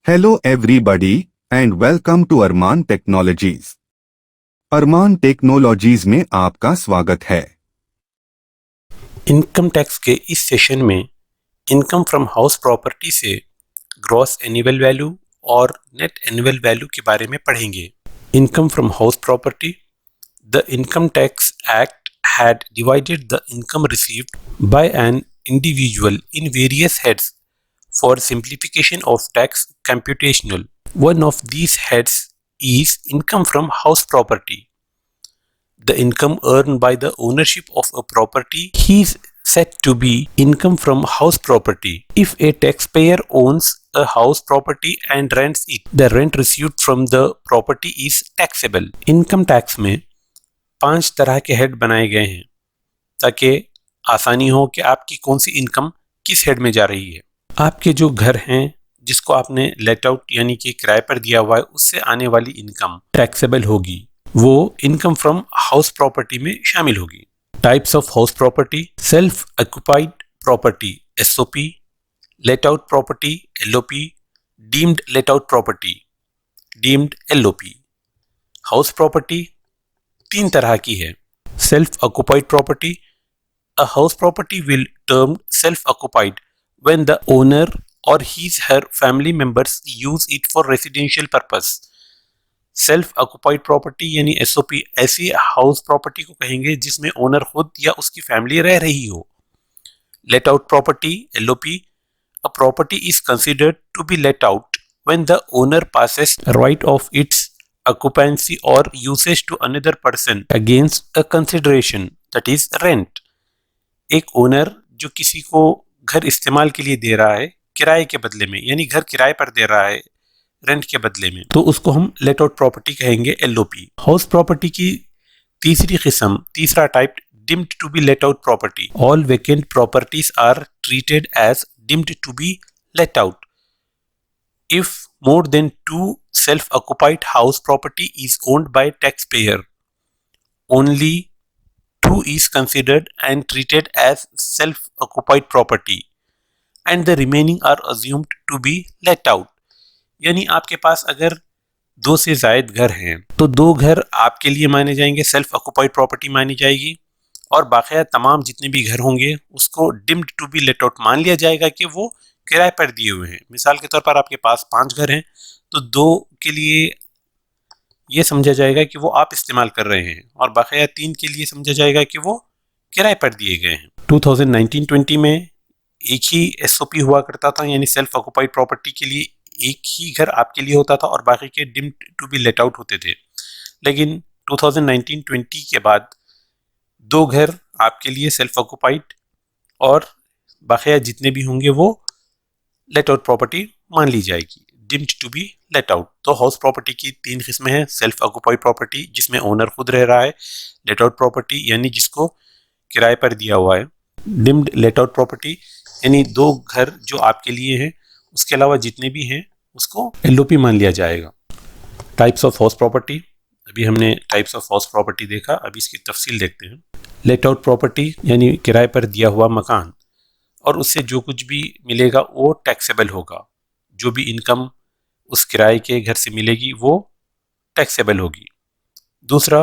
Hello everybody and welcome to Arman Technologies. Arman technologies में आपका स्वागत है। इनकम टैक्स के इस सेशन में इनकम फ्रॉम हाउस प्रॉपर्टी से ग्रॉस एनुअल वैल्यू और नेट एनुअल वैल्यू के बारे में पढ़ेंगे। Income from house property. The income tax act had divided the income received by an individual in various heads for simplification of tax computational. One of these heads is income from house property. The income earned by the ownership of a property is said to be income from house property. If a taxpayer owns a house property and rents it, the rent received from the property is taxable. Income tax में 5 तरह के head बनाए गए हैं ताकि आसानी हो कि आपकी कौन सी इनकम किस हेड में जा रही है। आपके जो घर हैं जिसको आपने लेट आउट यानी कि किराए पर दिया हुआ है उससे आने वाली इनकम टैक्सेबल होगी, वो इनकम फ्रॉम हाउस प्रॉपर्टी में शामिल होगी। Types of house property: self occupied property SOP, late out property LOP, deemed late out property deemed LOP. House property 3 तरह की है। Self occupied property: a house property will term self occupied when the owner or her family members use it for residential purpose. Self occupied property यानी SOP ऐसी house property को कहेंगे जिसमें owner खुद या उसकी फैमिली रह रही हो। Let out property LOP: a property is considered to be let out when the owner passes right of its occupancy or usage to another person against a consideration, that is rent. एक owner जो किसी को घर इस्तेमाल के लिए दे रहा है किराए के बदले में, यानी घर किराए पर दे रहा है रेंट के बदले में, तो उसको हम लेट आउट प्रॉपर्टी कहेंगे एलओपी। हाउस प्रॉपर्टी की तीसरा type deemed to be let out property. All vacant properties are treated as deemed to be let out if more than 2 self-occupied house property is owned by taxpayer. Only 2 is considered and treated as self-occupied property and the remaining are assumed to be let out. यानी आपके पास अगर 2 से ज़ायद घर हैं तो 2 घर आपके लिए माने जाएंगे, सेल्फ ऑक्युपाइड प्रॉपर्टी मानी जाएगी, और बाकी तमाम जितने भी घर होंगे उसको deemed to be let out मान लिया जाएगा कि वो किराए पर दिए हुए हैं। मिसाल के तौर पर आपके पास 5 घर हैं तो 2 के लिए ये समझा जाएगा कि वो आप इस्तेमाल कर रहे हैं और बाकी 3 के लिए समझा जाएगा कि वो किराए पर दिए गए हैं। 2019-20 में एक ही एसओपी हुआ करता था, यानी सेल्फ ऑक्युपाइड प्रॉपर्टी के लिए एक ही घर आपके लिए होता था और बाकी के deemed to be let out होते थे। लेकिन 2019-20 के बाद 2 घर आपके लिए सेल्फ ऑक्युपाइड और बाकी जितने भी होंगे वो लेट आउट प्रॉपर्टी मान ली जाएगी, deemed to be let out. तो हाउस प्रॉपर्टी की 3 किस्में हैं। सेल्फ ऑक्युपाइड प्रॉपर्टी जिसमें ओनर खुद रह रहा है, लेट आउट प्रॉपर्टी यानी जिसको किराए पर दिया हुआ है, डिम्ड लेट आउट प्रॉपर्टी यानी 2 घर जो आपके लिए हैं उसके अलावा जितने भी हैं उसको एलओपी मान लिया जाएगा। टाइप्स ऑफ हाउस प्रॉपर्टी: अभी हमने टाइप्स ऑफ हाउस प्रॉपर्टी देखा, अभी इसकी तफसील देखते हैं। लेट आउट प्रॉपर्टी यानी किराए पर दिया हुआ मकान और उससे जो कुछ भी मिलेगा वो टैक्सेबल होगा। जो भी इनकम उस किराए के घर से मिलेगी वो टैक्सेबल होगी। दूसरा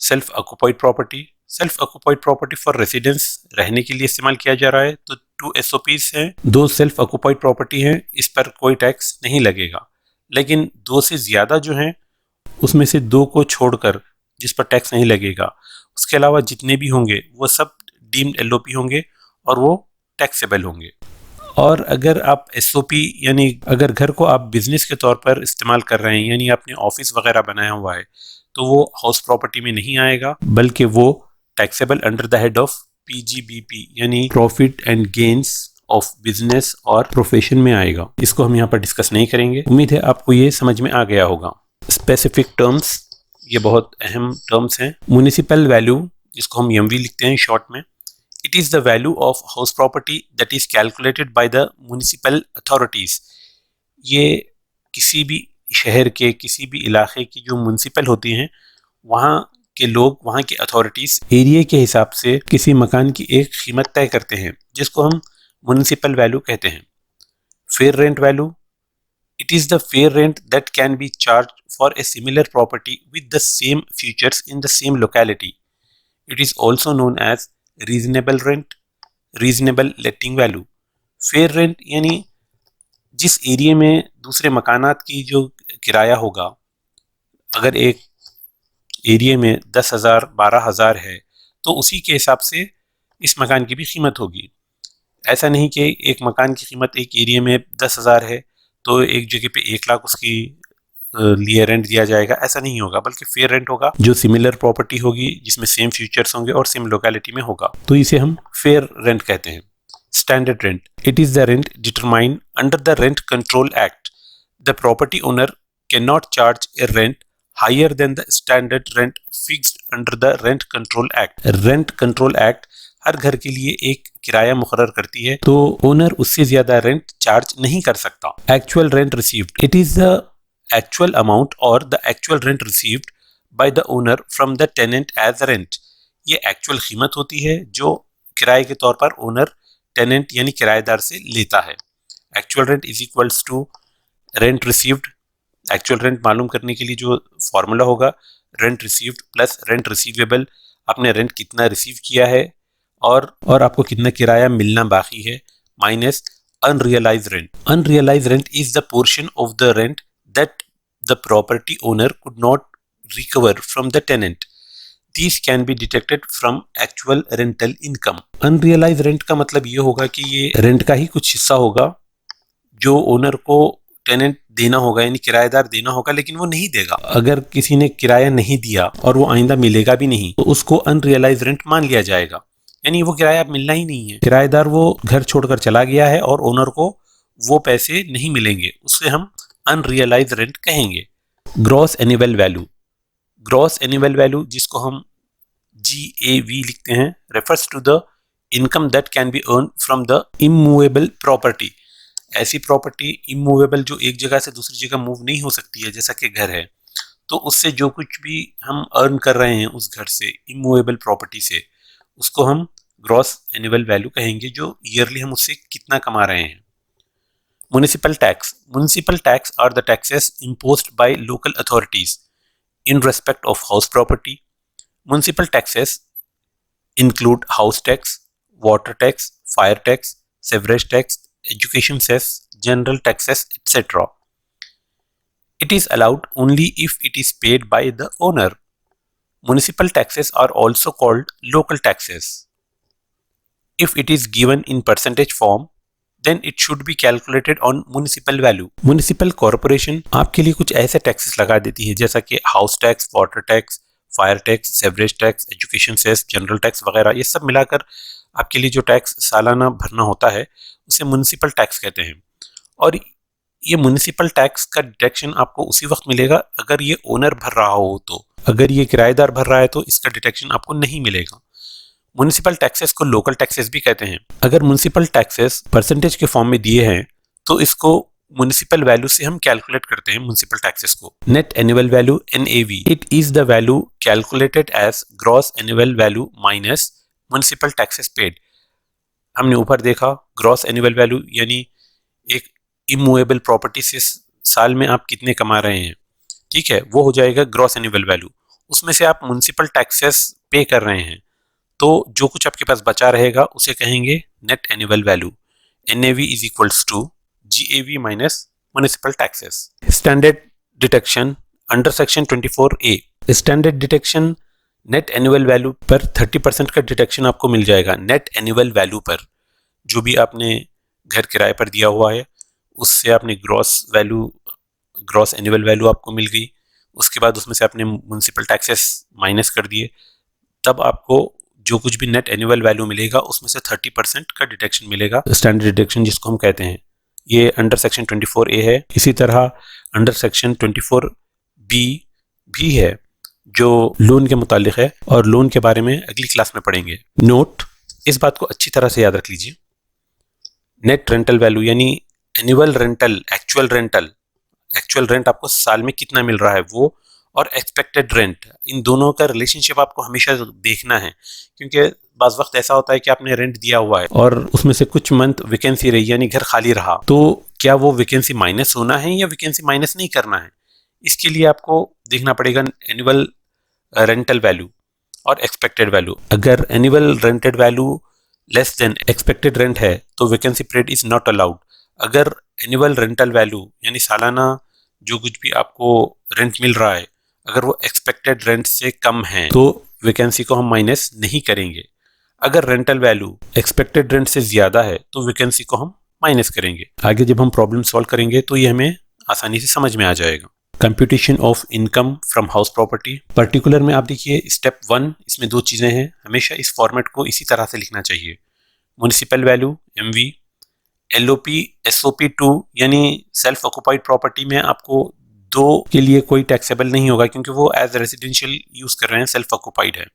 self occupied property. Self occupied property for residence, रहने के लिए इस्तेमाल किया जा रहा है, तो 2 एसओपीज हैं। 2 सेल्फ ऑक्युपाइड प्रॉपर्टी हैं, इस पर कोई टैक्स नहीं लगेगा। लेकिन 2 से ज़्यादा जो हैं उसमें से 2 को छोड़कर जिस पर टैक्स नहीं लगेगा, उसके अलावा जितने भी होंगे वो सब डीम्ड एलओपी होंगे और वो टैक्सेबल होंगे। और अगर आप एसओपी यानी अगर घर को आप बिजनेस के तौर पर इस्तेमाल कर रहे हैं, यानी आपने ऑफिस वगैरह बनाया हुआ है, तो वो हाउस प्रॉपर्टी में नहीं आएगा बल्कि वो taxable under the head of PGBP यानी profit and gains of business और प्रोफेशन में आएगा। इसको हम यहाँ पर डिस्कस नहीं करेंगे। उम्मीद है आपको ये समझ में आ गया होगा। स्पेसिफिक टर्म्स, ये बहुत अहम टर्म्स हैं। म्युनिसिपल वैल्यू जिसको हम एमवी लिखते हैं शॉर्ट में, it is the value of house property that is calculated by the municipal authorities. ये किसी भी शहर के किसी भी इलाके की जो म्युनिसिपल होती हैं वहाँ के लोग, वहाँ की अथॉरिटीज़ एरिया के हिसाब से किसी मकान की एक कीमत तय करते हैं जिसको हम म्युनिसिपल वैल्यू कहते हैं। Fair rent value It is the fair rent that can be charged for a similar property with the same features in the same locality. It is also known as reasonable rent, reasonable letting value. Fair rent यानी जिस area में दूसरे मकानात की जो किराया होगा, अगर एक एरिया में 10,000 12,000 है तो उसी के हिसाब से इस मकान की भी कीमत होगी। ऐसा नहीं कि एक मकान की कीमत एक एरिया में 10,000 है तो एक जगह पे 1 लाख उसकी लिए रेंट दिया जाएगा, ऐसा नहीं होगा, बल्कि फेयर रेंट होगा जो सिमिलर प्रॉपर्टी होगी जिसमें सेम फीचर्स होंगे और सेम लोकेलिटी में होगा, तो इसे हम फेयर रेंट कहते हैं। Standard rent, it is the rent determined under the rent control act. The property owner can not charge a rent higher than the standard rent fixed under the rent control act. Rent control act हर घर के लिए एक किराया मुकर्रर करती है, तो ओनर उससे ज्यादा रेंट चार्ज नहीं कर सकता। Actual rent received, it is the actual amount or the actual rent received by the owner from the tenant as rent। ये एक्चुअल कीमत होती है जो किराए के तौर पर ओनर टेनेंट यानी किराएदार से लेता है। Actual rent is equals to rent received. Actual rent मालूम करने के लिए जो फॉर्मूला होगा, rent received plus rent receivable, आपने रेंट कितना रिसीव किया है और आपको कितना किराया मिलना बाकी है, minus unrealised rent. Unrealised rent is the portion of the rent that the property owner could not recover from the tenant. These can be deducted from actual rental income. Unrealized rent का मतलब ये होगा कि ये rent का ही कुछ हिस्सा होगा जो ओनर को टेनेंट देना होगा, यानी किराएदार देना होगा, लेकिन वो नहीं देगा। अगर किसी ने किराया नहीं दिया और वो आइंदा मिलेगा भी नहीं तो उसको अनरियलाइज रेंट मान लिया जाएगा, यानी वो किराया मिलना ही नहीं है। किराएदार वो घर छोड़कर चला गया है और ओनर को वो पैसे नहीं मिलेंगे, उससे हम अनरियलाइज रेंट कहेंगे। Gross annual value, gross annual value जिसको हम GAV लिखते हैं, refers to the income that can be earn from the immovable property. ऐसी प्रॉपर्टी इमूवेबल जो एक जगह से दूसरी जगह मूव नहीं हो सकती है, जैसा कि घर है, तो उससे जो कुछ भी हम अर्न कर रहे हैं उस घर से, इमूवेबल प्रॉपर्टी से, उसको हम ग्रॉस एनुअल वैल्यू कहेंगे, जो ईयरली हम उससे कितना कमा रहे हैं। Municipal tax. Municipal tax are the taxes imposed by local authorities in respect of house property. Municipal taxes include house tax, water tax, fire tax, sewerage tax, education cess, general taxes, etc. It is allowed only if it is paid by the owner. Municipal taxes are also called local taxes. If it is given in percentage form, then it should be calculated on municipal value. Municipal corporation आपके लिए कुछ ऐसे taxes लगा देती है जैसा कि house tax, water tax, fire tax, sewerage tax, education cess, general tax वगैरह। ये सब मिलाकर आपके लिए जो टैक्स सालाना भरना होता है उसे म्युनिसिपल टैक्स कहते हैं। और ये म्युनिसिपल टैक्स का डिडक्शन आपको उसी वक्त मिलेगा अगर ये ओनर भर रहा हो, तो अगर ये किराएदार भर रहा है तो इसका डिडक्शन आपको नहीं मिलेगा। म्युनिसिपल टैक्सेस को लोकल टैक्सेस भी कहते हैं। अगर म्युनिसिपल टैक्सेस परसेंटेज के फॉर्म में दिए हैं तो इसको म्युनिसिपल वैल्यू से हम कैलकुलेट करते हैं म्युनिसिपल टैक्सेस को। Net annual value NAV, it is the value calculated as gross annual value minus municipal taxes paid. हमने ऊपर देखा ग्रॉस एनुअल वैल्यू यानी एक इमूवेबल प्रॉपर्टी से साल में आप कितने कमा रहे हैं, ठीक है, वो हो जाएगा ग्रॉस एनुअल वैल्यू। उसमें से आप म्युनिसिपल टैक्सेस पे कर रहे हैं तो जो कुछ आपके पास बचा रहेगा उसे कहेंगे net annual value. NAV is equals to GAV minus municipal taxes. Standard deduction under section 24A। Standard deduction net annual value पर 30% का डिडक्शन आपको मिल जाएगा। नेट एनुअल वैल्यू पर जो भी आपने घर किराए पर दिया हुआ है उससे आपने ग्रॉस एनुअल वैल्यू आपको मिल गई, उसके बाद उसमें से आपने म्युनिसिपल टैक्सेस माइनस कर दिए, तब आपको जो कुछ भी नेट एनुअल वैल्यू मिलेगा उसमें से 30% का डिडक्शन मिलेगा, स्टैंडर्ड डिडक्शन जिसको हम कहते हैं। ये अंडर सेक्शन 24A है। इसी तरह अंडर सेक्शन 24B भी है जो लोन के मुतालिक है और लोन के बारे में अगली क्लास में पढ़ेंगे। नोट, इस बात को अच्छी तरह से याद रख लीजिए, नेट रेंटल वैल्यू यानी एनुअल रेंटल, एक्चुअल रेंट आपको साल में कितना मिल रहा है वो, और एक्सपेक्टेड रेंट, इन दोनों का रिलेशनशिप आपको हमेशा देखना है, क्योंकि बाज़ वक्त ऐसा होता है कि आपने रेंट दिया हुआ है और उसमें से कुछ मंथ वैकेंसी रही यानी घर खाली रहा, तो क्या वो वैकेंसी माइनस होना है या वैकेंसी माइनस नहीं करना है। इसके लिए आपको देखना पड़ेगा एनुअल रेंटल वैल्यू और एक्सपेक्टेड वैल्यू। अगर annual rented value less than expected rent है तो vacancy period is not allowed. अगर एनुअल रेंटल वैल्यू यानी सालाना जो कुछ भी आपको रेंट मिल रहा है अगर वो एक्सपेक्टेड रेंट से कम है तो वैकेंसी को हम माइनस नहीं करेंगे। अगर रेंटल वैल्यू एक्सपेक्टेड रेंट से ज़्यादा है तो वैकेंसी को हम माइनस करेंगे। आगे जब हम प्रॉब्लम सॉल्व करेंगे तो ये हमें आसानी से समझ में आ जाएगा। Computation of income from house property particular में आप देखिए स्टेप 1, इसमें 2 चीज़ें हैं। हमेशा इस फॉर्मेट को इसी तरह से लिखना चाहिए। Municipal value MV, LOP SOP 2 यानी सेल्फ ऑक्युपाइड प्रॉपर्टी में आपको 2 के लिए कोई टैक्सेबल नहीं होगा क्योंकि वो एज रेजिडेंशियल यूज़ कर रहे हैं, सेल्फ ऑक्युपाइड है।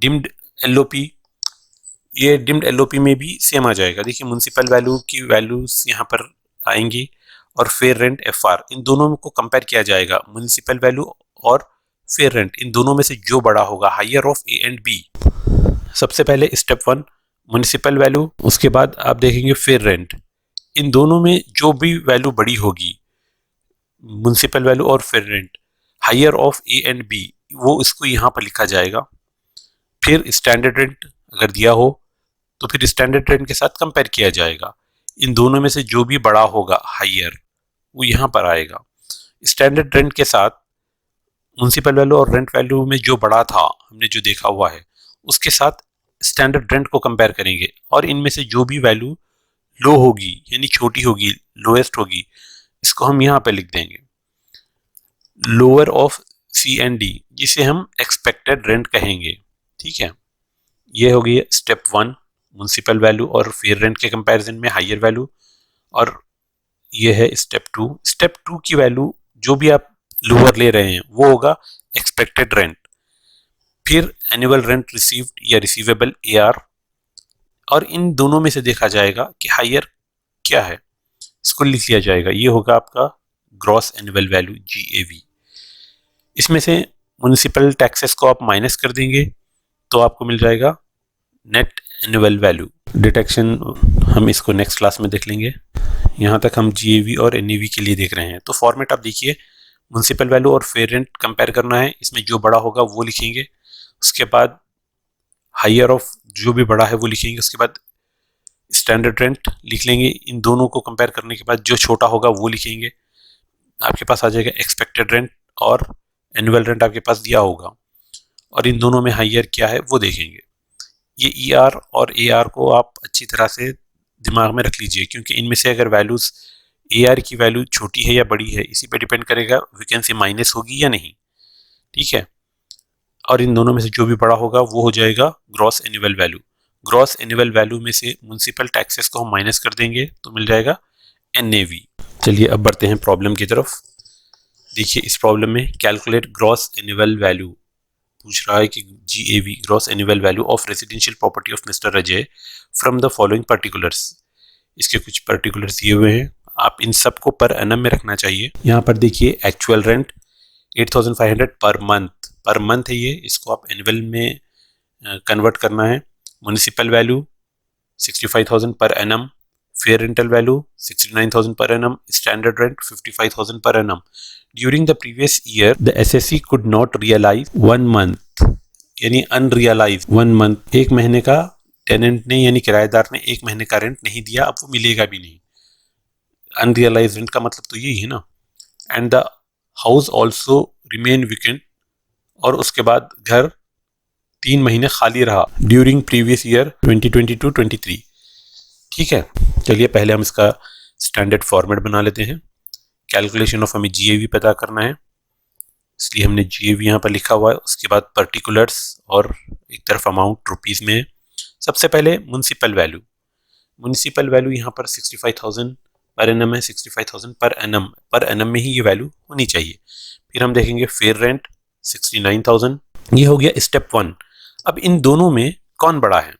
डिम्ड LOP, ये डिम्ड LOP में भी सेम आ जाएगा। देखिए म्युनिसिपल वैल्यू की वैल्यूज यहाँ पर आएंगी और फेयर रेंट FR, इन दोनों को कंपेयर किया जाएगा। म्युनिसिपल वैल्यू और फेयर रेंट इन दोनों में से जो बड़ा होगा, higher of A and B। सबसे पहले स्टेप 1 म्युनिसिपल वैल्यू, उसके बाद आप देखेंगे फेयर रेंट। इन दोनों में जो भी वैल्यू बड़ी होगी, म्युनिसिपल वैल्यू और fair rent, higher of A and B, वो इसको यहाँ पर लिखा जाएगा। फिर स्टैंडर्ड रेंट अगर दिया हो तो फिर स्टैंडर्ड रेंट के साथ कंपेयर किया जाएगा। इन दोनों में से जो भी बड़ा होगा हायर, वो यहाँ पर आएगा। स्टैंडर्ड रेंट के साथ म्युनिसिपल वैल्यू और रेंट वैल्यू में जो बड़ा था हमने जो देखा हुआ है उसके साथ स्टैंडर्ड रेंट को कंपेयर करेंगे और इनमें से जो भी वैल्यू लो होगी यानी छोटी होगी, लोएस्ट होगी, इसको हम यहाँ पे लिख देंगे। Lower of C and D, जिसे हम एक्सपेक्टेड रेंट कहेंगे। ठीक है, ये हो गई स्टेप 1 म्युनिसिपल वैल्यू और फेयर रेंट के कंपैरिजन में हायर वैल्यू। और ये है स्टेप 2। स्टेप 2 की वैल्यू जो भी आप लोअर ले रहे हैं वो होगा एक्सपेक्टेड रेंट। फिर एनुअल रेंट रिसीव्ड या रिसीवेबल AR, और इन दोनों में से देखा जाएगा कि हायर क्या है, इसको लिख लिया जाएगा। ये होगा आपका ग्रॉस एनुअल वैल्यू GAV। इसमें से म्युनिसिपल टैक्सेस को आप माइनस कर देंगे तो आपको मिल जाएगा नेट एनुअल वैल्यू। डिटेक्शन हम इसको नेक्स्ट क्लास में देख लेंगे। यहाँ तक हम GAV और NAV के लिए देख रहे हैं। तो फॉर्मेट आप देखिए, म्युनिसिपल वैल्यू और फेयर रेंट कंपेयर करना है, इसमें जो बड़ा होगा वो लिखेंगे, उसके बाद हायर ऑफ जो भी बड़ा है वो लिखेंगे, उसके बाद स्टैंडर्ड रेंट लिख लेंगे। इन दोनों को कंपेयर करने के बाद जो छोटा होगा वो लिखेंगे। आपके पास आ जाएगा एक्सपेक्टेड रेंट और एनुअल रेंट आपके पास दिया होगा, और इन दोनों में हायर क्या है वो देखेंगे। ये ER और AR को आप अच्छी तरह से दिमाग में रख लीजिए क्योंकि इनमें से अगर वैल्यूज AR की वैल्यू छोटी है या बड़ी है इसी पे डिपेंड करेगा वैकेंसी माइनस होगी या नहीं। ठीक है, और इन दोनों में से जो भी बड़ा होगा वो हो जाएगा gross annual value. Gross annual value में से म्युनिसिपल टैक्सेस को हम माइनस कर देंगे तो मिल जाएगा NAV। चलिए अब बढ़ते हैं प्रॉब्लम की तरफ। देखिए इस प्रॉब्लम में कैलकुलेट ग्रॉस एनुअल वैल्यू पूछ रहा है कि GAV gross annual value of residential property of mister Ajay from the following particulars. इसके कुछ पर्टिकुलर्स दिए हुए हैं, आप इन सब को पर एनम में रखना चाहिए। यहाँ पर देखिए एक्चुअल रेंट 8500 पर मंथ है ये, इसको आप एनुअल में कन्वर्ट करना है। Municipal value 65,000 per annum, fair rental value 69,000 per annum, standard rent 55,000 per annum. During the previous year, the SSE could not realize 1 month, यानी अनरियलाइज 1 month, एक महीने का टेनेंट ने यानी किराएदार ने 1 महीने का रेंट नहीं दिया, अब वो मिलेगा भी नहीं। अनरियलाइज रेंट का मतलब तो यही है ना। And the house also remain weekend, और उसके बाद घर 3 महीने खाली रहा ड्यूरिंग प्रीवियस ईयर 2022-23। ठीक है, चलिए पहले हम इसका स्टैंडर्ड फॉर्मेट बना लेते हैं। कैलकुलेशन ऑफ हमें GAV पता करना है, इसलिए हमने GAV यहाँ पर लिखा हुआ है। उसके बाद पर्टिकुलर्स और एक तरफ अमाउंट रुपीज़ में। सबसे पहले म्युनिसिपल वैल्यू, म्युनिसिपल वैल्यू यहाँ पर 65,000 पर एनम है, 65,000 पर एनम में ही ये वैल्यू होनी चाहिए। फिर हम देखेंगे फेयर रेंट 69,000, ये हो गया स्टेप 1। अब इन दोनों में कौन बड़ा है?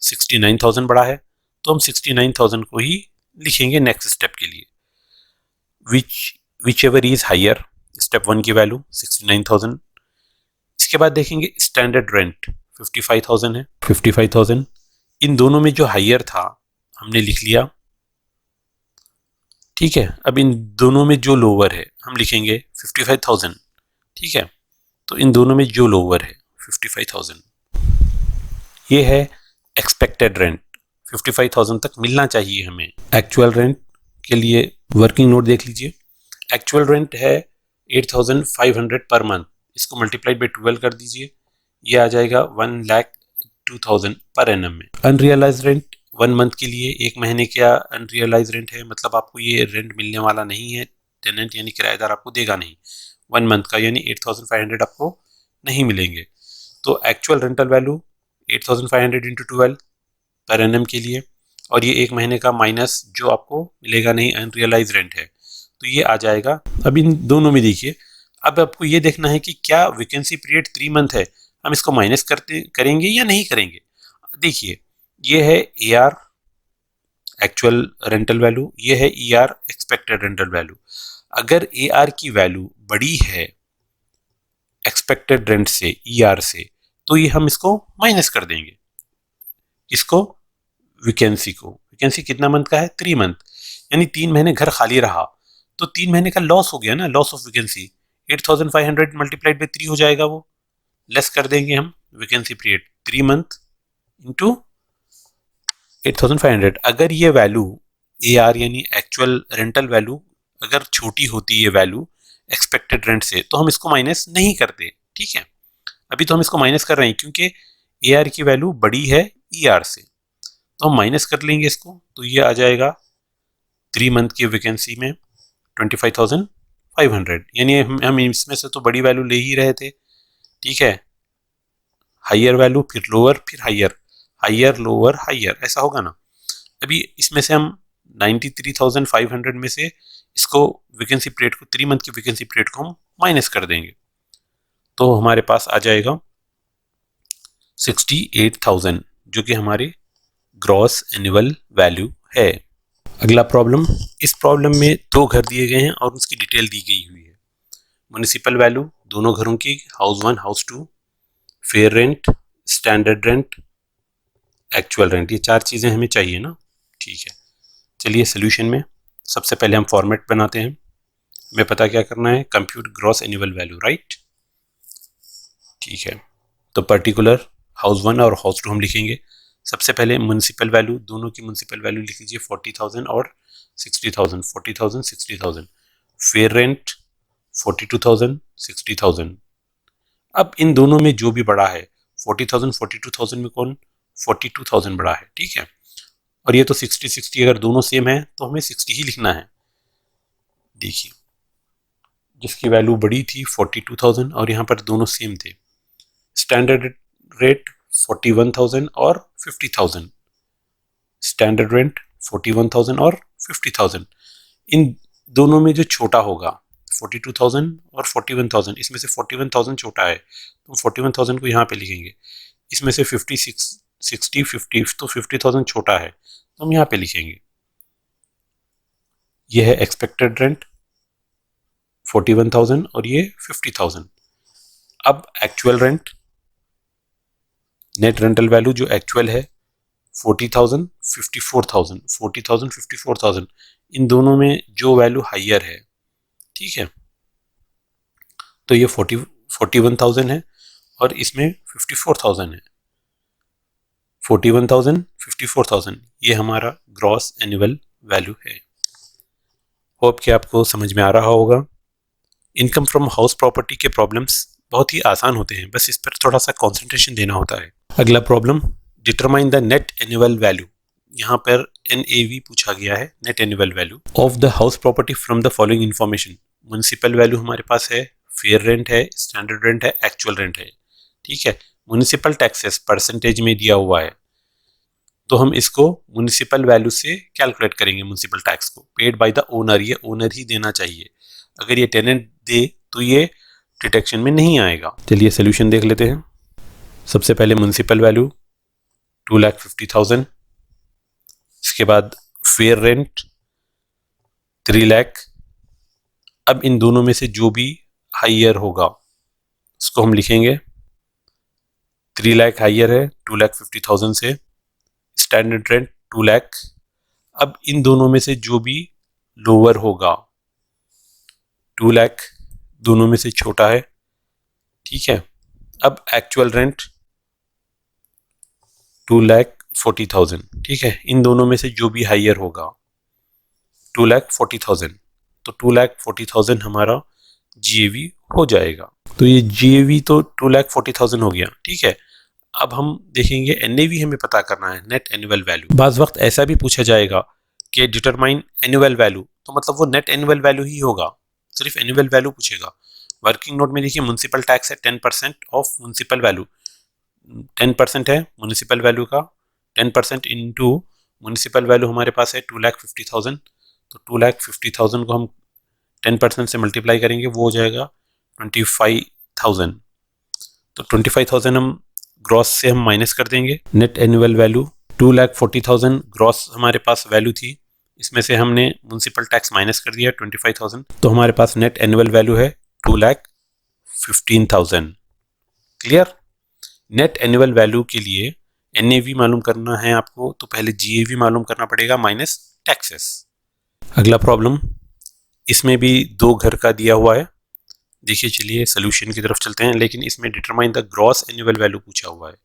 69,000 बड़ा है, तो हम 69,000 को ही लिखेंगे नेक्स्ट स्टेप के लिए। Whichever is higher, step 1 की वैल्यू 69,000। इसके बाद देखेंगे स्टैंडर्ड रेंट 55,000 है, 55,000। इन दोनों में जो हायर था हमने लिख लिया, ठीक है। अब इन दोनों में जो लोअर है हम लिखेंगे 55,000। ठीक है, तो इन दोनों में जो लोअर है 55,000, ये है एक्सपेक्टेड रेंट। 55,000 तक मिलना चाहिए हमें। एक्चुअल रेंट के लिए वर्किंग नोट देख लीजिए। एक्चुअल रेंट है 8,500 पर मंथ। इसको मल्टीप्लाइड बाई 12 कर दीजिए, ये आ जाएगा 1,02,000 पर एनम में। अनरियलाइज रेंट 1 मंथ के लिए, 1 महीने का अनरियलाइज रेंट है, मतलब आपको ये रेंट मिलने वाला नहीं है, टेनेंट यानी किराएदार आपको देगा नहीं 1 मंथ का, यानी 8,500 आपको नहीं मिलेंगे। तो actual rental value 8,500 into 12 per annum के लिए, और ये 1 महीने का माइनस जो आपको मिलेगा नहीं अनरियलाइज रेंट है, तो ये आ जाएगा। अब इन दोनों में देखिए, अब आपको ये देखना है कि क्या वैकेंसी पीरियड 3 मंथ है, हम इसको माइनस करेंगे या नहीं करेंगे। देखिए, ये है A R actual rental value, ये है E R expected rental value. अगर ए आर की वैल्यू बड़ी है एक्सपेक्टेड रेंट से, ई आर से, तो ये हम इसको माइनस कर देंगे। इसको वैकेंसी को, वैकेंसी कितना मंथ का है 3 मंथ, यानी 3 महीने घर खाली रहा, तो 3 महीने का लॉस हो गया ना, loss of vacancy. 8,500 multiplied by 3 हो जाएगा, वो लेस कर देंगे हम वैकेंसी पीरियड 3 मंथ इंटू 8,500। अगर ये वैल्यू ए आर यानी एक्चुअल रेंटल वैल्यू अगर छोटी होती है वैल्यू एक्सपेक्टेड रेंट से, तो हम इसको माइनस नहीं करते। ठीक है, अभी तो हम इसको माइनस कर रहे हैं क्योंकि ए आर की वैल्यू बड़ी है ई आर से, तो हम माइनस कर लेंगे इसको, तो ये आ जाएगा 3 मंथ की वैकेंसी में 25,500, यानी हम इसमें से तो बड़ी वैल्यू ले ही रहे थे। ठीक है, हाइयर वैल्यू फिर लोअर फिर हाइयर, हाइयर लोअर हाइयर, ऐसा होगा ना। अभी इसमें से हम 93,500 में से इसको वैकेंसी पीरियड को, 3 मंथ की वैकेंसी पीरियड को हम माइनस कर देंगे, तो हमारे पास आ जाएगा 68,000, जो कि हमारी ग्रॉस एनुअल वैल्यू है। अगला प्रॉब्लम, इस प्रॉब्लम में 2 घर दिए गए हैं और उसकी डिटेल दी गई हुई है। म्युनिसिपल वैल्यू दोनों घरों की, house 1 house 2, fair rent, standard rent, actual rent, ये 4 चीज़ें हमें चाहिए ना। ठीक है, चलिए सोल्यूशन में सबसे पहले हम फॉर्मेट बनाते हैं। हमें पता क्या करना है, compute gross annual value, right. ठीक है, तो पर्टिकुलर हाउस 1 और हाउस 2 हम लिखेंगे। सबसे पहले म्युनिसिपल वैल्यू, दोनों की म्युनिसिपल वैल्यू लिख लीजिए 40,000 और 60,000, 40,000 60,000। Fair rent 42,000 60,000। अब इन दोनों में जो भी बड़ा है 40,000 42,000 में कौन 42,000 बड़ा है। ठीक है, और ये तो 60 60, अगर दोनों सेम है तो हमें 60 ही लिखना है। देखिए, जिसकी वैल्यू बड़ी थी 42,000 और यहाँ पर दोनों सेम थे। स्टैंडर्ड रेट 41,000 और 50,000, स्टैंडर्ड रेंट 41,000 और 50,000। इन दोनों में जो छोटा होगा 42,000 और 41,000, इसमें से 41,000 छोटा है, तो 41,000 को यहाँ पे लिखेंगे। इसमें से 50 तो 50,000 छोटा है, तो हम यहाँ पे लिखेंगे। ये है एक्सपेक्टेड रेंट 41,000 और ये 50,000। अब actual rent, net rental value जो एक्चुअल है 40,000 54,000, 40,000 54,000, इन दोनों में जो वैल्यू हाइयर है, ठीक है, तो ये 41,000 है और इसमें 54,000 है। 41,000 54,000, ये हमारा ग्रॉस एनुअल वैल्यू है। होप कि आपको समझ में आ रहा होगा। इनकम फ्रॉम हाउस प्रॉपर्टी के प्रॉब्लम्स बहुत ही आसान होते हैं, बस इस पर थोड़ा सा कंसंट्रेशन देना होता है। अगला problem, determine the net annual value. यहाँ पर NAV पूछा गया है, net annual value of the house property from the following information. Municipal value हमारे पास है, फेयर रेंट है, स्टैंडर्ड रेंट है, एक्चुअल रेंट है। ठीक है, म्युनिसिपल टैक्सेस परसेंटेज में दिया हुआ है, तो हम इसको म्युनिसिपल वैल्यू से कैलकुलेट करेंगे। म्युनिसिपल टैक्स को पेड बाय द ओनर, ये ओनर ही देना चाहिए। अगर ये टेनेंट दे तो ये डिटेक्शन में नहीं आएगा। चलिए सोल्यूशन देख लेते हैं। सबसे पहले म्युनिसिपल वैल्यू 2,50,000, इसके बाद फेयर रेंट 3 लाख। अब इन दोनों में से जो भी हाइयर होगा उसको हम लिखेंगे। 3 लाख हाइयर है 2,50,000 से, स्टैंडर्ड रेंट 2 लाख। अब इन दोनों में से जो भी लोअर होगा। 2 लाख दोनों में से छोटा है, ठीक है। अब एक्चुअल रेंट 2,40,000, ठीक है। इन दोनों में से जो भी हाइयर होगा 2,40,000, तो 2,40,000 हमारा GAV हो जाएगा। तो ये GAV तो 2,40,000 हो गया, ठीक है। अब हम देखेंगे NAV हमें पता करना है, नेट एनुअल वैल्यू। बाज़ वक्त ऐसा भी पूछा जाएगा कि डिटरमाइन एनुअल वैल्यू, तो मतलब वो नेट एनुअल वैल्यू ही होगा, सिर्फ एनुअल वैल्यू पूछेगा। वर्किंग नोट में देखिए म्युनिसिपल टैक्स है 10% ऑफ म्युनिसिपल वैल्यू, 10% है म्युनिसिपल वैल्यू का, 10% इंटू म्युनिसिपल वैल्यू हमारे पास है 2,50,000, तो 2,50,000 को हम 10% से मल्टीप्लाई करेंगे, वो हो जाएगा 25,000। तो 25,000 हम ग्रॉस से हम माइनस कर देंगे। नेट एनुअल वैल्यू 2,40,000 ग्रॉस हमारे पास वैल्यू थी, इसमें से हमने म्युनिसिपल टैक्स माइनस कर दिया 25,000, तो हमारे पास नेट एनुअल वैल्यू है 2,15,000। क्लियर। नेट एनुअल वैल्यू के लिए NAV मालूम करना है आपको, तो पहले GAV मालूम करना पड़ेगा माइनस टैक्सेस। अगला प्रॉब्लम, इसमें भी 2 घर का दिया हुआ है। देखिए चलिए सोल्यूशन की तरफ चलते हैं, लेकिन इसमें determine the gross annual value पूछा हुआ है,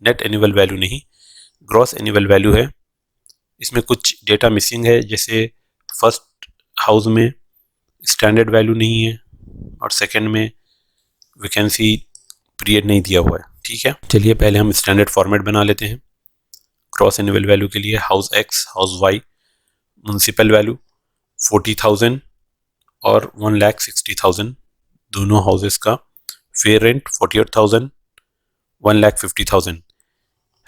नेट एनुअल वैल्यू नहीं, ग्रॉस एनुअल वैल्यू है। इसमें कुछ डेटा मिसिंग है, जैसे फर्स्ट हाउस में स्टैंडर्ड वैल्यू नहीं है और सेकंड में वैकेंसी पीरियड नहीं दिया हुआ है, ठीक है। चलिए पहले हम स्टैंडर्ड फॉर्मेट बना लेते हैं। ग्रॉस एनुअल वैल्यू के लिए house X, house Y, municipal value 40,000 और 1,60,000 दोनों हाउसेस का, फेयर रेंट 48,000, 1,50,000।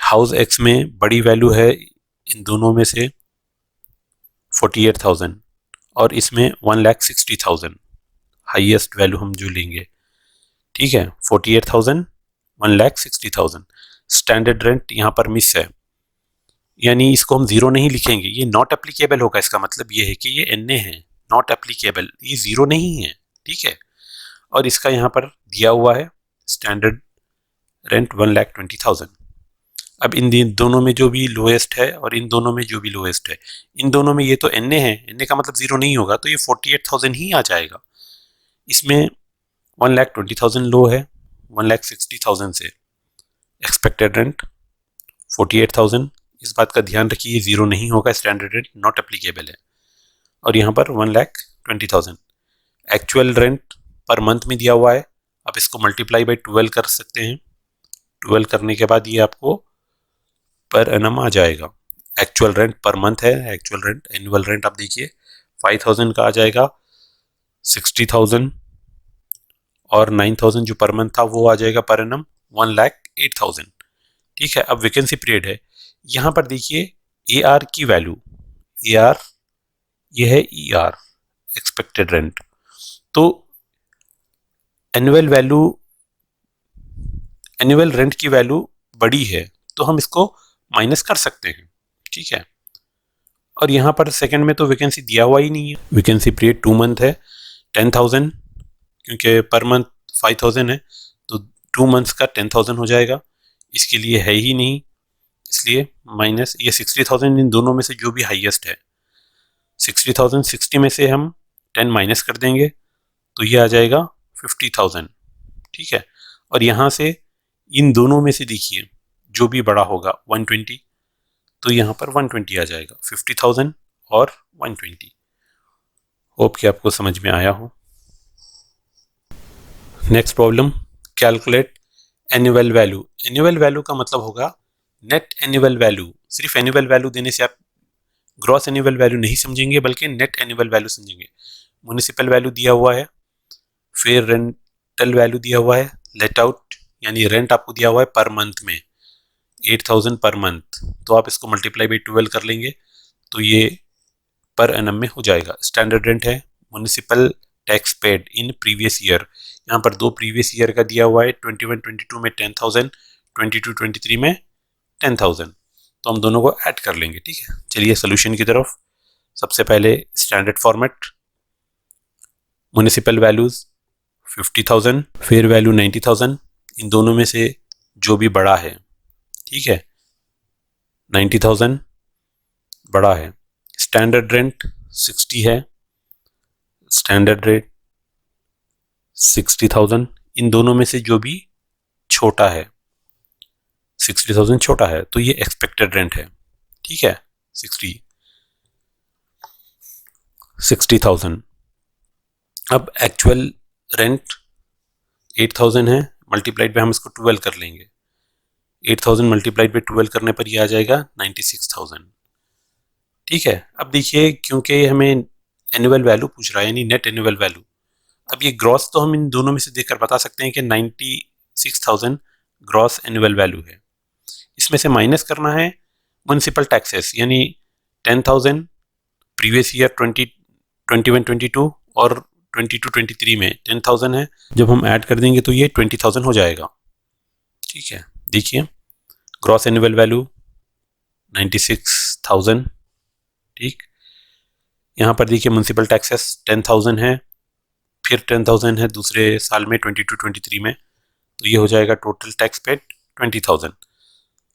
हाउस X में बड़ी वैल्यू है इन दोनों में से 48,000 और इसमें 1,60,000 हाईएस्ट वैल्यू हम जो लेंगे, ठीक है। 48,000, 1,60,000। स्टैंडर्ड रेंट यहाँ पर मिस है, यानी इसको हम जीरो नहीं लिखेंगे, ये नॉट एप्लीकेबल होगा। इसका मतलब ये है कि ये NA है, नॉट एप्लीकेबल, ये जीरो नहीं है, ठीक है। और इसका यहाँ पर दिया हुआ है स्टैंडर्ड रेंट 1,20,000। अब इन दोनों में जो भी लोएस्ट है और इन दोनों में जो भी लोएस्ट है, इन दोनों में ये तो NA है, NA का मतलब जीरो नहीं होगा, तो ये 48,000 ही आ जाएगा। इसमें 1,20,000 लो है, 1,60,000 से एक्सपेक्टेड रेंट 48,000। इस बात का ध्यान रखिए, ये जीरो नहीं होगा, स्टैंडर्ड रेंट नॉट एप्लीकेबल है। और यहाँ पर 1,20,000 एक्चुअल रेंट पर मंथ में दिया हुआ है। आप इसको मल्टीप्लाई बाई 12 कर सकते हैं, 12 करने के बाद ये आपको पर एनम आ जाएगा। एक्चुअल रेंट पर मंथ है, एक्चुअल रेंट, एनुअल रेंट आप देखिए 5,000 का आ जाएगा, 60,000 और 9,000 जो पर मंथ था वो आ जाएगा पर एनम 1,08,000, ठीक है। अब वैकेंसी पीरियड है, यहाँ पर देखिए AR की वैल्यू, AR ये है ER एक्सपेक्टेड रेंट, तो एनुअल वैल्यू, एनुअल रेंट की वैल्यू बड़ी है, तो हम इसको माइनस कर सकते हैं, ठीक है। और यहाँ पर सेकंड में तो वैकेंसी दिया हुआ ही नहीं है, वैकेंसी पीरियड 2 मंथ है, 10,000 क्योंकि पर मंथ 5,000 है, तो 2 मंथ्स का 10,000 हो जाएगा, इसके लिए है ही नहीं, इसलिए माइनस ये 60,000 इन दोनों में से जो भी हाईएस्ट है, 60,000, 60 में से हम 10 माइनस कर देंगे तो ये आ जाएगा 50,000, ठीक है। और यहाँ से इन दोनों में से देखिए जो भी बड़ा होगा 120, तो यहाँ पर 120 आ जाएगा, 50,000 और 120। होप कि आपको समझ में आया हो। Next problem, calculate annual value. Annual value का मतलब होगा नेट एनुअल वैल्यू। सिर्फ एनुअल वैल्यू देने से आप ग्रॉस एनुअल वैल्यू नहीं समझेंगे, बल्कि नेट एनुअल वैल्यू समझेंगे। म्युनिसिपल वैल्यू दिया हुआ है, फिर रेंटल वैल्यू दिया हुआ है, लेट आउट यानी रेंट आपको दिया हुआ है पर मंथ में 8,000 पर मंथ, तो आप इसको मल्टीप्लाई बाई 12 कर लेंगे तो ये पर एनम में हो जाएगा। स्टैंडर्ड रेंट है municipal tax paid in previous year, यहाँ पर 2 प्रीवियस ईयर का दिया हुआ है, 21-22 में 10,000, 22-23 में 10,000, तो हम दोनों को ऐड कर लेंगे, ठीक है। चलिए सोल्यूशन की तरफ। सबसे पहले standard format, municipal values 50,000, fair value 90,000, इन दोनों में से जो भी बड़ा है, ठीक है, 90,000 बड़ा है। स्टैंडर्ड रेंट 60 है, स्टैंडर्ड रेट 60,000, इन दोनों में से जो भी छोटा है, 60,000 छोटा है, तो ये एक्सपेक्टेड रेंट है, ठीक है। 60,000। अब एक्चुअल रेंट 8,000 है, मल्टीप्लाइड पे हम इसको 12 कर लेंगे, 8,000 मल्टीप्लाइड पे 12 करने पर ये आ जाएगा 96,000, ठीक है। अब देखिए, क्योंकि हमें एनुअल वैल्यू पूछ रहा है, यानी नेट एनुअल वैल्यू, अब ये ग्रॉस तो हम इन दोनों में से देखकर बता सकते हैं कि 96,000 ग्रॉस एनुअल वैल्यू है। इसमें से माइनस करना है म्युनिसिपल टैक्सेस, यानी 10,000 प्रीवियस ईयर 21-22 और 22-23 में 10,000 है, जब हम ऐड कर देंगे तो ये 20,000 हो जाएगा, ठीक है। देखिए, ग्रॉस एनुअल वैल्यू 96,000, ठीक। यहाँ पर देखिए म्युनिसिपल टैक्सेस 10,000 है, फिर 10,000 है दूसरे साल में 22-23 में, तो ये हो जाएगा टोटल टैक्स पेड 20,000।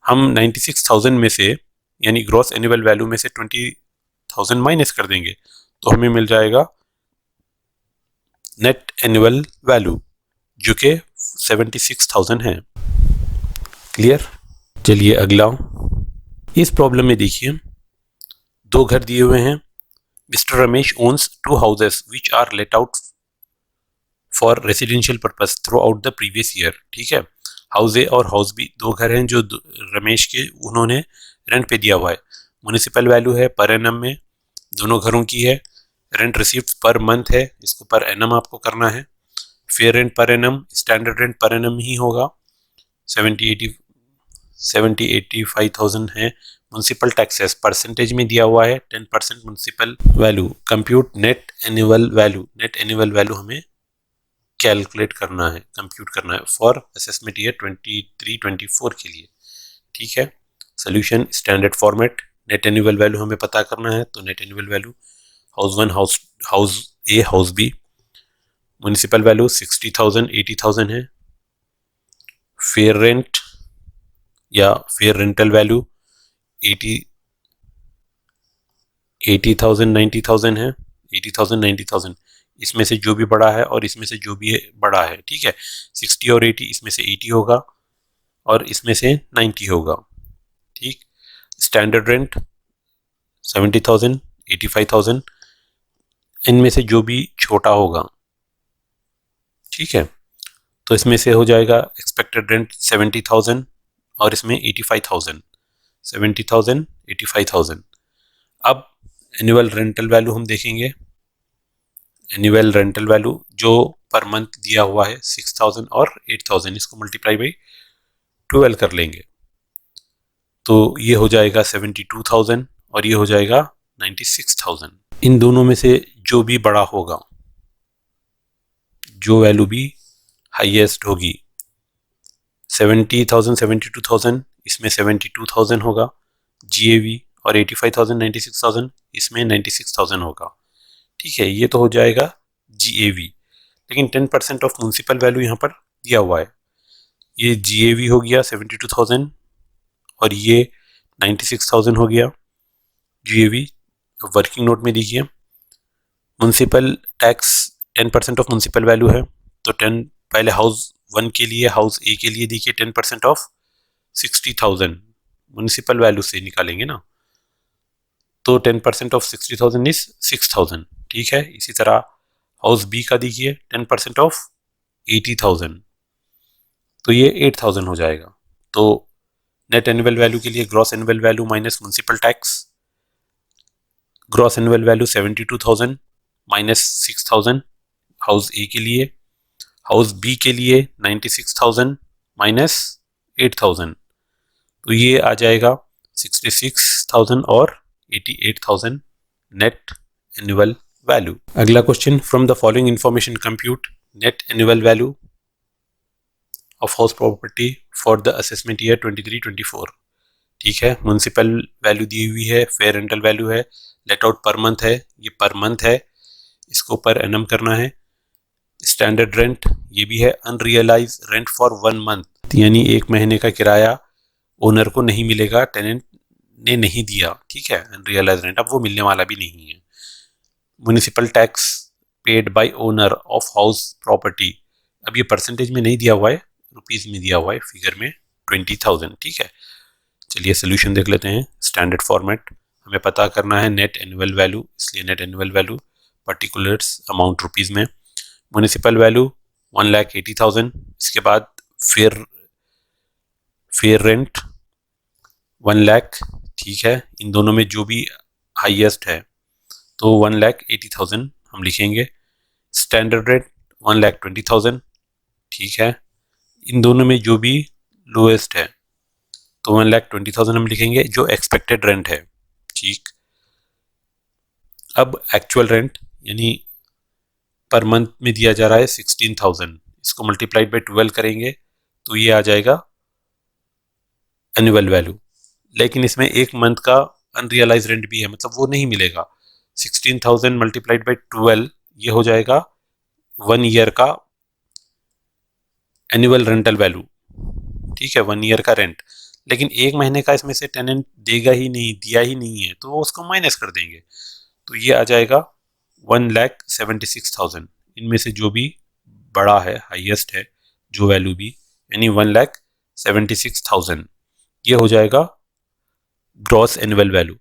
हम 96,000 में से, यानी ग्रॉस एनुअल वैल्यू में से 20,000 माइनस कर देंगे तो हमें मिल जाएगा नेट एनुअल वैल्यू, जो कि 76,000 है। क्लियर? चलिए अगला, इस प्रॉब्लम में देखिए, दो घर दिए हुए हैं। Mister Ramesh owns 2 houses which are let out for residential purpose throughout the previous year, ठीक है। हाउस ए और हाउस बी दो घर हैं जो रमेश के उन्होंने रेंट पे दिया हुआ है। म्युनिसिपल वैल्यू है पर एनम में, दोनों घरों की है। रेंट रिसीव्ड पर मंथ है, इसको पर एनम आपको करना है। Fair rent per annum, standard rent per annum ही होगा, 70-85,000 है। म्युनिसिपल टैक्सेस परसेंटेज में दिया हुआ है 10% municipal value. Compute net annual value, net annual value हमें कैलकुलेट करना है, कंप्यूट करना है फॉर असेसमेंट ईयर 23-24 के लिए, ठीक है। Solution standard format, net annual value हमें पता करना है, तो net annual value house 1 house A house B, municipal value 60,000 80,000 है। फेयर रेंट या फेयर रेंटल वैल्यू 80,000 90,000 है, 80,000 90,000, इसमें से जो भी बड़ा है और इसमें से जो भी बड़ा है, ठीक है। 60 और 80, इसमें से 80 होगा और इसमें से 90 होगा, ठीक। स्टैंडर्ड रेंट 70,000 85,000, इनमें से जो भी छोटा होगा, ठीक है। तो इसमें से हो जाएगा एक्सपेक्टेड रेंट 70,000 और इसमें 85,000, 70,000 85,000। अब एनुअल रेंटल वैल्यू हम देखेंगे। एनुअल रेंटल वैल्यू जो पर मंथ दिया हुआ है 6,000 और 8,000, इसको मल्टीप्लाई बाई 12 कर लेंगे तो ये हो जाएगा 72,000 और ये हो जाएगा 96,000। इन दोनों में से जो भी बड़ा होगा, जो वैल्यू भी हाईएस्ट होगी, 70,000 72,000, इसमें 72,000 होगा जीएवी, और 85,000 96,000, इसमें 96,000 होगा, ठीक है। ये तो हो जाएगा जीएवी, लेकिन 10% ऑफ म्युनिसिपल वैल्यू यहाँ पर दिया हुआ है। ये जीएवी हो गया 72,000 और ये 96,000 हो गया जीएवी। वर्किंग नोट में देखिए, municipal tax 10% of municipal value है, तो 10 पहले हाउस 1 के लिए, हाउस ए के लिए देखिए 10% ऑफ 60,000 म्युनिसिपल वैल्यू से निकालेंगे ना, तो 10% ऑफ 60,000 इज 6,000, ठीक है। इसी तरह हाउस बी का देखिए 10% ऑफ 80,000, तो ये 8,000 हो जाएगा। तो नेट एनुअल वैल्यू के लिए gross annual value minus municipal tax, gross annual value 72,000 minus 6,000 house A के लिए, हाउस बी के लिए 96,000 माइनस 8,000, तो ये आ जाएगा 66,000 और 88,000 नेट एनुअल वैल्यू। अगला question, from the following information compute net annual value of house property for the assessment year 23-24, ठीक है। म्युनिसिपल वैल्यू दी हुई है, फेयर रेंटल वैल्यू है, लेट आउट पर मंथ है, ये पर मंथ है, इसको पर एनम करना है। स्टैंडर्ड रेंट ये भी है, अनरियलाइज रेंट फॉर 1 मंथ, यानी 1 महीने का किराया ओनर को नहीं मिलेगा, टेनेंट ने नहीं दिया, ठीक है, अनरियलाइज रेंट, अब वो मिलने वाला भी नहीं है। Municipal tax paid by owner of house property, अब ये परसेंटेज में नहीं दिया हुआ है, रुपीस में दिया हुआ है, फिगर में 20,000। ठीक है, चलिए सोल्यूशन देख लेते हैं। स्टैंडर्ड फॉर्मेट, हमें पता करना है नेट एनुअल वैल्यू, इसलिए net annual value particulars amount rupees में, म्युनिसिपल वैल्यू 1,80,000, इसके बाद फेयर रेंट 1 लाख। ठीक है, इन दोनों में जो भी हाईएस्ट है तो 1,80,000 हम लिखेंगे। Standard rate 1,20,000। ठीक है, इन दोनों में जो भी लोएस्ट है तो 1,20,000 हम लिखेंगे जो एक्सपेक्टेड रेंट है। ठीक, अब एक्चुअल रेंट यानी पर मंथ में दिया जा रहा है 16,000, इसको मल्टीप्लाइड बाय 12 करेंगे तो ये आ जाएगा एनुअल वैल्यू, लेकिन इसमें एक मंथ का अनरियलाइज रेंट भी है, मतलब वो नहीं मिलेगा। 16,000 मल्टीप्लाइड बाय 12 ये हो जाएगा 1 ईयर का एनुअल रेंटल वैल्यू। ठीक है, 1 ईयर का रेंट, लेकिन एक महीने का इसमें से टेनेंट देगा ही नहीं, दिया ही नहीं है, तो वो उसको माइनस कर देंगे, तो ये आ जाएगा 1,76,000। इनमें से जो भी बड़ा है, हाईएस्ट है जो वैल्यू भी, यानी 1,76,000, ये हो जाएगा gross annual value.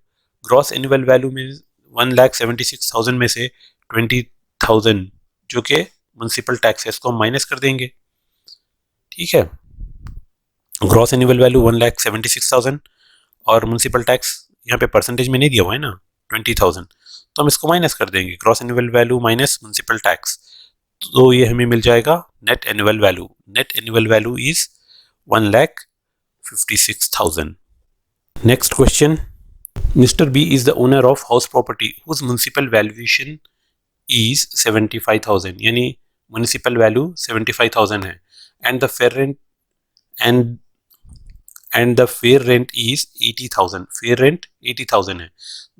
Gross annual value में 1,76,000 में से 20,000 जो कि म्युनिसिपल टैक्स है इसको हम माइनस कर देंगे। ठीक है, ग्रॉस एनुअल वैल्यू 1,76,000 और म्युनिसिपल टैक्स यहाँ पे परसेंटेज में नहीं दिया हुआ है ना 20,000, तो हम इसको माइनस कर देंगे, gross annual value minus municipal tax, तो ये हमें मिल जाएगा net annual value. Net annual value is 1,56,000। Next question, Mr. B is the owner of house property whose municipal valuation is 75,000, यानी municipal value 75,000 है, and the fair rent is 80,000, fair rent 80,000 है।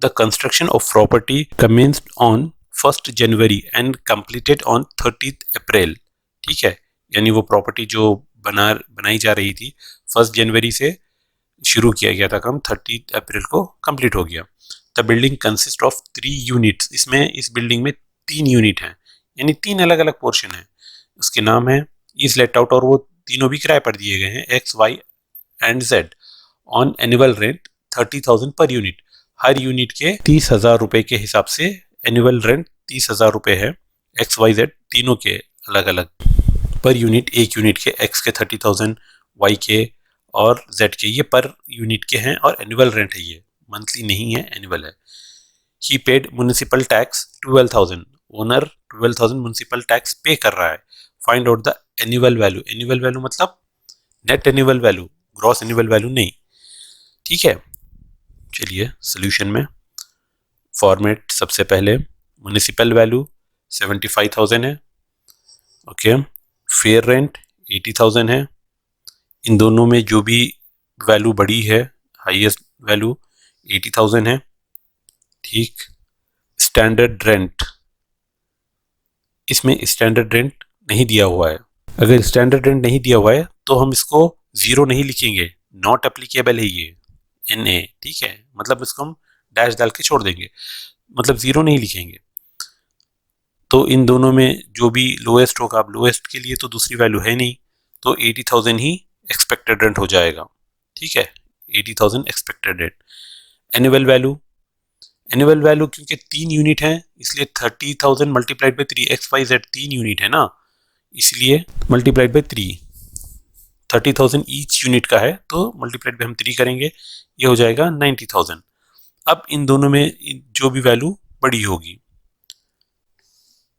The construction of property commenced on 1st January and completed on 30th April। ठीक है, यानी वो property जो बनाई जा रही थी 1 जनवरी से शुरू किया गया था काम, 30 अप्रैल को कंप्लीट हो गया। The building consist of 3 units, इसमें इस बिल्डिंग में 3 यूनिट हैं, यानी 3 अलग अलग पोर्शन है। उसके नाम है इज लेट आउट, और वो तीनों भी किराए पर दिए गए हैं, X Y and Z, on annual rent 30,000 per unit. Her unit के 30,000 रुपए के हिसाब से एनुअल रेंट 30,000 रुपए है, एक्स वाई जेड तीनों के अलग अलग पर यूनिट, एक यूनिट के एक्स के 30,000, वाई के और जेड के ये पर यूनिट के हैं, और एनुअल रेंट है, ये मंथली नहीं है, एनुअल है। He paid municipal tax 12,000, owner 12,000 municipal tax pay कर रहा है। Find out the annual value, annual value मतलब net annual value, gross annual value नहीं। ठीक है, चलिए सोल्यूशन में फॉर्मेट, सबसे पहले म्युनिसिपल वैल्यू 75,000 है, ओके, फेयर रेंट 80,000 है, इन दोनों में जो भी वैल्यू बड़ी है, हाईएस्ट वैल्यू 80,000 है। ठीक, स्टैंडर्ड रेंट, इसमें स्टैंडर्ड रेंट नहीं दिया हुआ है, अगर स्टैंडर्ड रेंट नहीं दिया हुआ है तो हम इसको 0 नहीं लिखेंगे, नॉट एप्लीकेबल है ये, NA। ठीक है, मतलब इसको हम डैश डाल के छोड़ देंगे, मतलब 0 नहीं लिखेंगे। तो इन दोनों में जो भी लोएस्ट होगा, अब लोएस्ट के लिए तो दूसरी वैल्यू है नहीं, तो 80,000 ही एक्सपेक्टेड रेंट हो जाएगा। ठीक है, 80,000 expected rent. Annual value, annual value क्योंकि 3 यूनिट है इसलिए 30,000 multiplied by 3, X Y Z 3 unit है ना, इसलिए मल्टीप्लाइड बाई 3, 30,000 ईच यूनिट का है तो मल्टीप्लाइड बाई हम 3 करेंगे, ये हो जाएगा 90,000। अब इन दोनों में जो भी वैल्यू बड़ी होगी,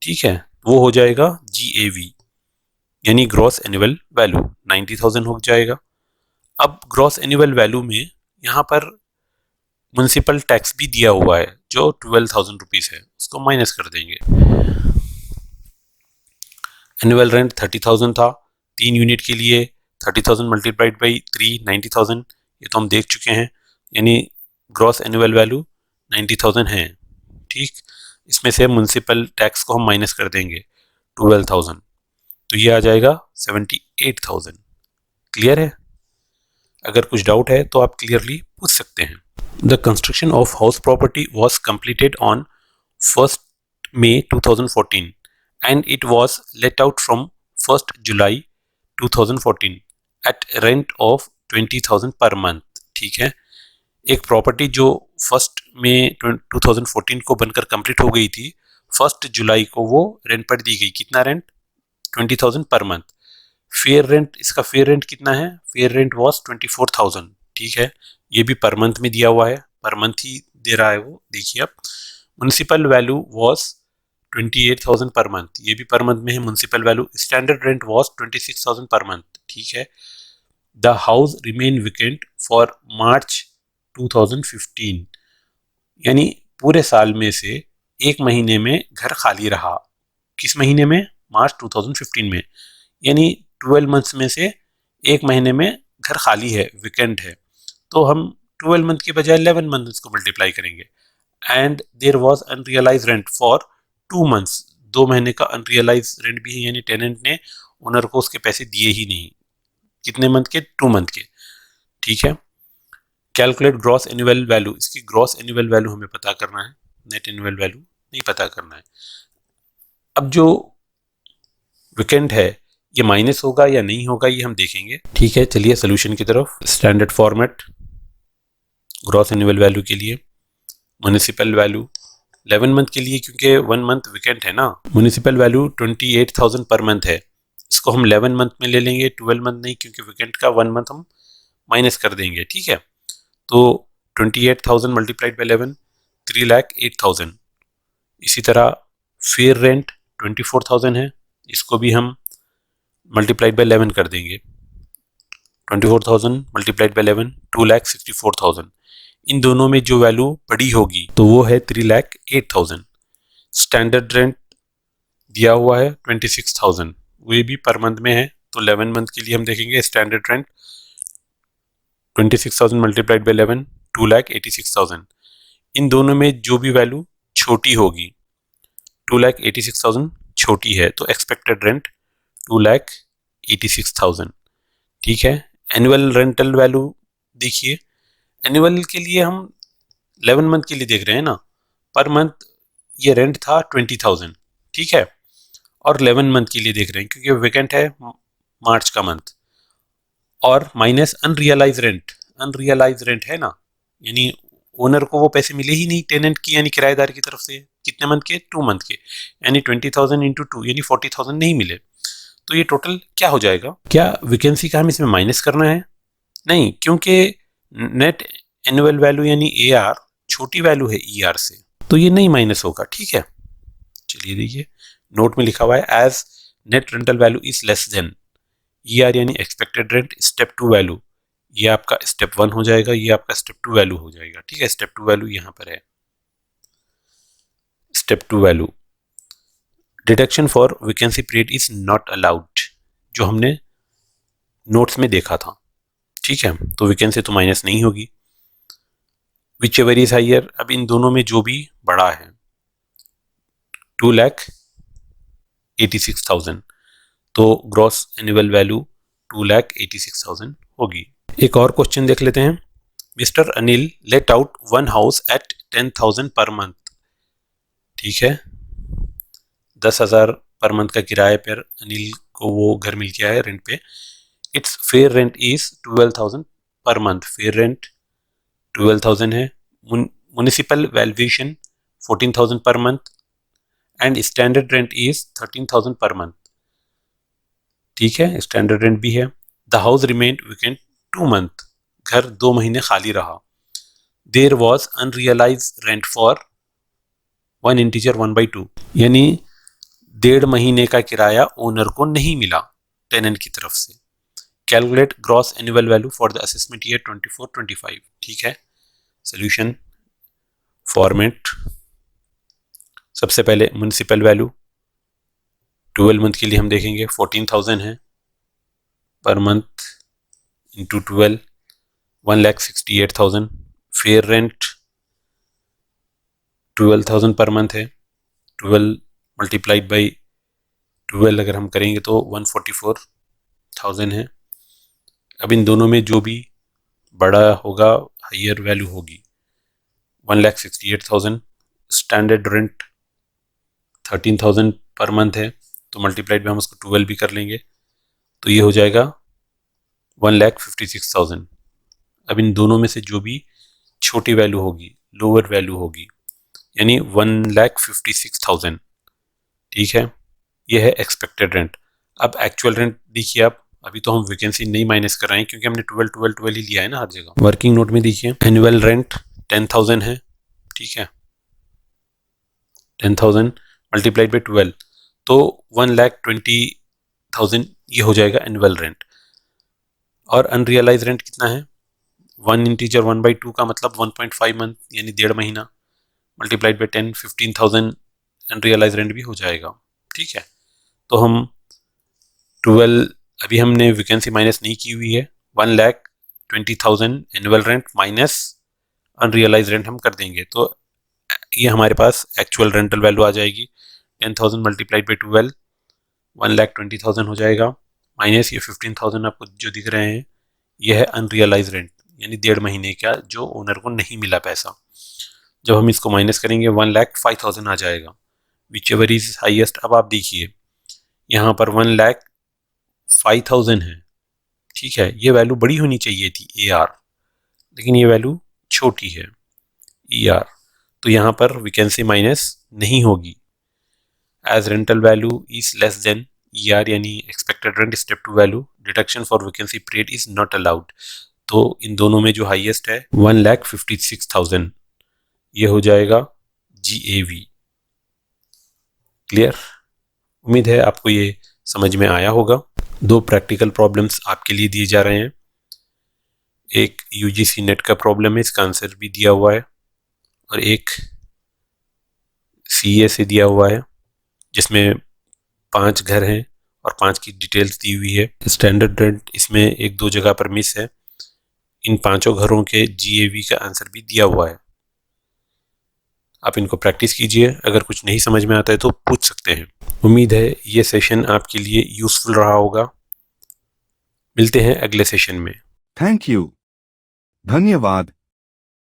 ठीक है, वो हो जाएगा GAV, यानी ग्रॉस एनुअल वैल्यू 90,000 हो जाएगा। अब ग्रॉस एनुअल वैल्यू में यहाँ पर म्युनिसिपल टैक्स भी दिया हुआ है जो 12,000 रुपीज है, उसको माइनस कर देंगे। एनुअल रेंट 30,000 था 3 यूनिट के लिए, 30,000 मल्टीप्लाइड बाई 3, 90,000, ये तो हम देख चुके हैं, यानी ग्रॉस एनुअल वैल्यू 90,000 है। ठीक, इसमें से म्युनिसिपल टैक्स को हम माइनस कर देंगे 12,000, तो ये आ जाएगा 78,000। क्लियर है? अगर कुछ डाउट है तो आप क्लियरली पूछ सकते हैं। The construction of house property was completed on 1st May 2014 and it was let out from 1st July 2014 at rent of 20,000 per month. ठीक है, एक प्रॉपर्टी जो 1 मई 2014 को बनकर कंप्लीट हो गई थी, 1 जुलाई को वो रेंट पर दी गई। कितना rent? 20,000 per month. Fair rent, इसका फेयर रेंट कितना है? Fair rent was 24,000। ठीक है, ये भी पर मंथ में दिया हुआ है, पर मंथ ही दे रहा है वो, देखिए आप। Municipal value was 28,000 per month, ये भी पर मंथ में है municipal value. Standard rent was 26,000 पर मंथ। ठीक है, the house remain vacant for March 2015, यानी पूरे साल में से एक महीने में घर खाली रहा। किस महीने में? मार्च 2015 में, यानी 12 मंथ्स में से एक महीने में घर खाली है, वेकेंट है। तो हम 12 मंथ के बजाय 11 मंथ इसको मल्टीप्लाई करेंगे। And there was unrealised rent for 2 months, 2 महीने का अनरियलाइज रेंट भी है, यानी टेनेंट ने ओनर को उसके पैसे दिए ही नहीं। कितने मंथ के? 2 मंथ के। ठीक है, कैलकुलेट ग्रॉस एनुअल वैल्यू, इसकी ग्रॉस एनुअल वैल्यू हमें पता करना है, नेट एनुअल वैल्यू नहीं पता करना है। अब जो वेकेंट है ये माइनस होगा या नहीं होगा ये हम देखेंगे। ठीक है, चलिए सोल्यूशन की तरफ। Standard format gross annual value के लिए म्युनिसिपल वैल्यू 11 मंथ के लिए, क्योंकि 1 मंथ वेकेंट है ना। म्युनिसिपल वैल्यू 28,000 पर मंथ है, इसको हम 11 मंथ में ले लेंगे, 12 मंथ नहीं, क्योंकि वेकेंट का 1 मंथ हम माइनस कर देंगे। ठीक है, तो 28,000 मल्टीप्लाइड बाई 11, 3,08,000। इसी तरह फेयर रेंट 24,000 है, इसको भी हम मल्टीप्लाइड बाई 11 कर देंगे। 24,000 मल्टीप्लाइड बाई 11, 2,64,000। इन दोनों में जो वैल्यू बड़ी होगी तो वो है 3,08,000। स्टैंडर्ड रेंट दिया हुआ है 26,000, वो भी पर मंथ में है, तो 11 मंथ के लिए हम देखेंगे स्टैंडर्ड रेंट 26,000 मल्टीप्लाइड बाई 11, 2,86,000। इन दोनों में जो भी वैल्यू छोटी होगी, 2,86,000 छोटी है, तो एक्सपेक्टेड रेंट 2,86,000। ठीक है, एनुअल रेंटल वैल्यू देखिए, एनुअल के लिए हम 11 मंथ के लिए देख रहे हैं ना, पर मंथ ये रेंट था 20,000। ठीक है, और 11 मंथ के लिए देख रहे हैं क्योंकि वेकेंट है मार्च का मंथ, और minus unrealised rent. Unrealised rent है ना, यानी ओनर को वो पैसे मिले ही नहीं टेनेंट की यानी किराएदार की तरफ से। कितने मंथ के? 2 मंथ के, यानी 20,000 इंटू 2 यानी 40,000 नहीं मिले। तो ये टोटल क्या हो जाएगा? क्या वैकेंसी का हम इसमें माइनस करना है? नहीं, क्योंकि नेट एनुअल वैल्यू यानी AR छोटी वैल्यू है ER से, तो ये नहीं माइनस होगा। ठीक है, चलिए देखिए, नोट में लिखा हुआ है as net rental value is less than ER यानी एक्सपेक्टेड रेंट स्टेप 2 वैल्यू, ये आपका स्टेप 1 हो जाएगा, ये आपका स्टेप 2 वैल्यू हो जाएगा। ठीक है, स्टेप 2 वैल्यू यहाँ पर है। Step 2 value, deduction for vacancy period is not allowed, जो हमने नोट्स में देखा था। ठीक है, तो वैकेंसी तो माइनस नहीं होगी। विच एवर इज हाइयर, अब इन दोनों में जो भी बड़ा है, 2,86,000, तो ग्रॉस एनुअल वैल्यू 2,86,000 होगी। एक और क्वेश्चन देख लेते हैं। Mister Anil let out 1 house at 10,000 per month. ठीक है, 10,000 पर मंथ का किराए पर अनिल को वो घर मिल गया है रेंट पे। It's fair rent is 12,000 per month, fair rent 12,000 है। Municipal valuation 14,000 per month and standard rent is 13,000 per month. ठीक है, स्टैंडर्ड रेंट भी है। The house remained vacant 2 month, घर 2 महीने खाली रहा। There was unrealised rent for 1 integer 1/2, यानी 1.5 महीने का किराया ओनर को नहीं मिला टेनेंट की तरफ से। Calculate gross annual value for the assessment year 24-25। ठीक है, सोल्यूशन फॉर्मेट, सबसे पहले म्युनिसिपल वैल्यू 12 मंथ के लिए हम देखेंगे 14,000 है per month into 12, 1,68,000। Fair rent 12,000 per month है, 12 मल्टीप्लाइड बाई 12 अगर हम करेंगे तो 144,000 है। अब इन दोनों में जो भी बड़ा होगा हायर वैल्यू होगी, 1,68,000। स्टैंडर्ड रेंट 13,000 पर मंथ है, तो मल्टीप्लाइड में हम उसको 12 भी कर लेंगे, तो ये हो जाएगा 1,56,000। अब इन दोनों में से जो भी छोटी वैल्यू होगी, लोअर वैल्यू होगी, यानी 1,56,000, ठीक है, ये है एक्सपेक्टेड रेंट। अब एक्चुअल रेंट देखिए आप, अभी तो हम वैकेंसी नहीं माइनस कर रहे हैं क्योंकि हमने 12 12 12 ही लिया है ना हर जगह। वर्किंग नोट में देखिए एनुअल रेंट 10,000 है, ठीक है, 10,000 मल्टीप्लाइड बाई 12, तो 1,20,000 ये हो जाएगा एनुअल रेंट। और अनरियलाइज रेंट कितना है, 1 इंटीजर 1/2 का मतलब 1.5 मंथ यानी 1.5 महीना, मल्टीप्लाइड बाई 10, 15,000 अनरियलाइज रेंट भी हो जाएगा, ठीक है। तो हम 12, अभी हमने वैकेंसी माइनस नहीं की हुई है, 1,20,000 annual rent minus unrealised rent हम कर देंगे, तो ये हमारे पास एक्चुअल रेंटल वैल्यू आ जाएगी। 10,000 मल्टीप्लाइड बाई 12 1,20,000 हो जाएगा, माइनस ये 15,000 आपको जो दिख रहे हैं, ये है अनरियलाइज रेंट यानी 1.5 महीने का जो ओनर को नहीं मिला पैसा। जब हम इसको माइनस करेंगे 1,05,000 आ जाएगा, विच एवर इज हाइएस्ट। अब आप देखिए यहाँ पर 1,05,000 है, ठीक है, ये वैल्यू बड़ी होनी चाहिए थी AR, लेकिन ये वैल्यू छोटी है ER, तो यहाँ पर वैकेंसी माइनस नहीं होगी। As rental value is less than ER यानी expected rent step two value, deduction for vacancy period is not allowed. तो इन दोनों में जो हाईएस्ट है 1,56,000, ये हो जाएगा GAV। क्लियर? उम्मीद है आपको ये समझ में आया होगा। 2 प्रैक्टिकल प्रॉब्लम्स आपके लिए दिए जा रहे हैं, एक UGC नेट का प्रॉब्लम है, इसका आंसर भी दिया हुआ है, और एक CA से दिया हुआ है जिसमें 5 घर हैं और 5 की डिटेल्स दी हुई है। स्टैंडर्ड रेंट इसमें 1-2 जगह पर मिस है। इन 5 घरों के GAV का आंसर भी दिया हुआ है। आप इनको प्रैक्टिस कीजिए, अगर कुछ नहीं समझ में आता है तो पूछ सकते हैं। उम्मीद है ये सेशन आपके लिए यूजफुल रहा होगा। मिलते हैं अगले सेशन में। Thank you. धन्यवाद।